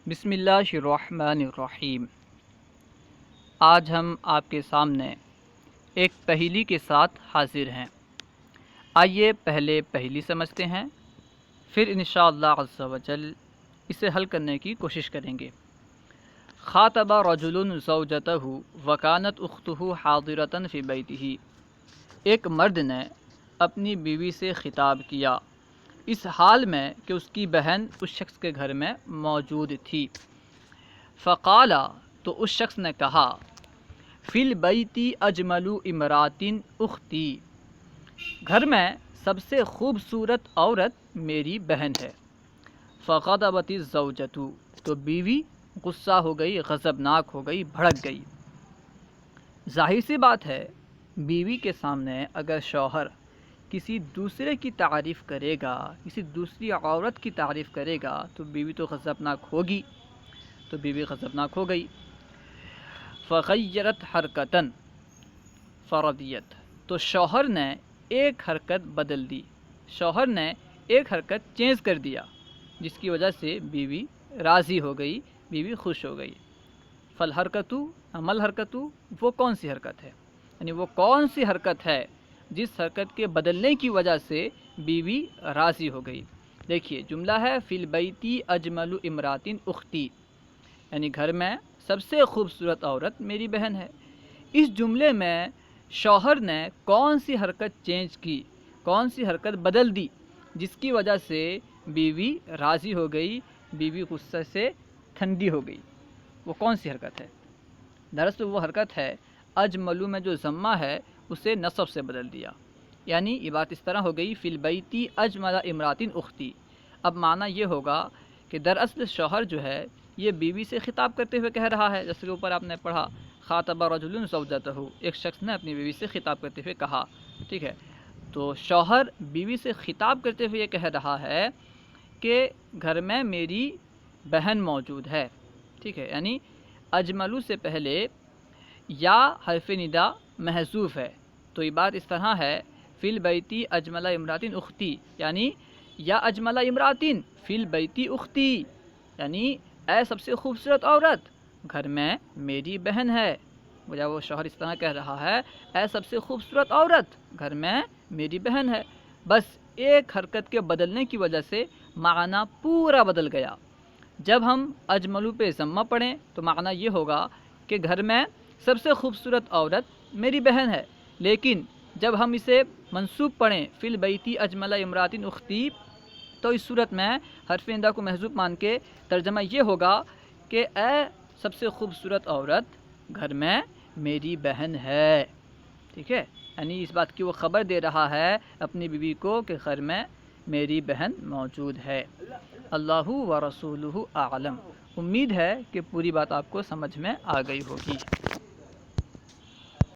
بسم اللہ الرحمن الرحیم۔ آج ہم آپ کے سامنے ایک پہیلی کے ساتھ حاضر ہیں۔ آئیے پہلے پہیلی سمجھتے ہیں، پھر انشاءاللہ عز و جل اسے حل کرنے کی کوشش کریں گے۔ خاطب رجل زوجتہ وکانت اختہ حاضرۃ فی بیتہ۔ ایک مرد نے اپنی بیوی سے خطاب کیا اس حال میں کہ اس کی بہن اس شخص کے گھر میں موجود تھی۔ فقال، تو اس شخص نے کہا، فی البیت اجمل امرات اختی، گھر میں سب سے خوبصورت عورت میری بہن ہے۔ فغضبت الزوجۃ، تو بیوی غصہ ہو گئی، غضبناک ہو گئی، بھڑک گئی۔ ظاہر سی بات ہے، بیوی کے سامنے اگر شوہر کسی دوسرے کی تعریف کرے گا، کسی دوسری عورت کی تعریف کرے گا تو بیوی تو غضبناک ہوگی، تو بیوی غضبناک ہو گئی۔ فغیرت حرکتاً فرضیت، تو شوہر نے ایک حرکت بدل دی، شوہر نے ایک حرکت چینج کر دیا، جس کی وجہ سے بیوی راضی ہو گئی، بیوی خوش ہو گئی۔ فالحرکت، عمل حرکت، وہ کون سی حرکت ہے، یعنی وہ کون سی حرکت ہے جس حرکت کے بدلنے کی وجہ سے بیوی راضی ہو گئی۔ دیکھیے جملہ ہے فی البیت اجمل امرات اختی، یعنی گھر میں سب سے خوبصورت عورت میری بہن ہے۔ اس جملے میں شوہر نے کون سی حرکت چینج کی، کون سی حرکت بدل دی جس کی وجہ سے بیوی راضی ہو گئی، بیوی غصے سے ٹھنڈی ہو گئی، وہ کون سی حرکت ہے؟ دراصل وہ حرکت ہے اجملو میں جو ضمہ ہے اسے نصب سے بدل دیا، یعنی یہ بات اس طرح ہو گئی فی البیت اجمل امرات اختی۔ اب معنی یہ ہوگا کہ دراصل شوہر جو ہے یہ بیوی سے خطاب کرتے ہوئے کہہ رہا ہے، جیسے کہ اوپر آپ نے پڑھا خاطب رجل زوجتہ، ایک شخص نے اپنی بیوی سے خطاب کرتے ہوئے کہا، ٹھیک ہے، تو شوہر بیوی سے خطاب کرتے ہوئے یہ کہہ رہا ہے کہ گھر میں میری بہن موجود ہے، ٹھیک ہے، یعنی اجملو سے پہلے یا حرف ندا محذوف ہے، تو یہ بات اس طرح ہے فی البیت اجمل امرات اختی، یعنی یا اجمل امرات فی البیت اختی، یعنی اے سب سے خوبصورت عورت گھر میں میری بہن ہے۔ جب وہ شوہر اس طرح کہہ رہا ہے اے سب سے خوبصورت عورت گھر میں میری بہن ہے، بس ایک حرکت کے بدلنے کی وجہ سے معنی پورا بدل گیا۔ جب ہم اجملو پہ ضمہ پڑھیں تو معنی یہ ہوگا کہ گھر میں سب سے خوبصورت عورت میری بہن ہے، لیکن جب ہم اسے منصوب پڑھیں فی البیت اجمل امرات اختی تو اس صورت میں حرف ندا کو محذوف مان کے ترجمہ یہ ہوگا کہ اے سب سے خوبصورت عورت گھر میں میری بہن ہے، ٹھیک ہے، یعنی اس بات کی وہ خبر دے رہا ہے اپنی بیوی کو کہ گھر میں میری بہن موجود ہے۔ اللہ و رسولہ اعلم۔ امید ہے کہ پوری بات آپ کو سمجھ میں آ گئی ہوگی۔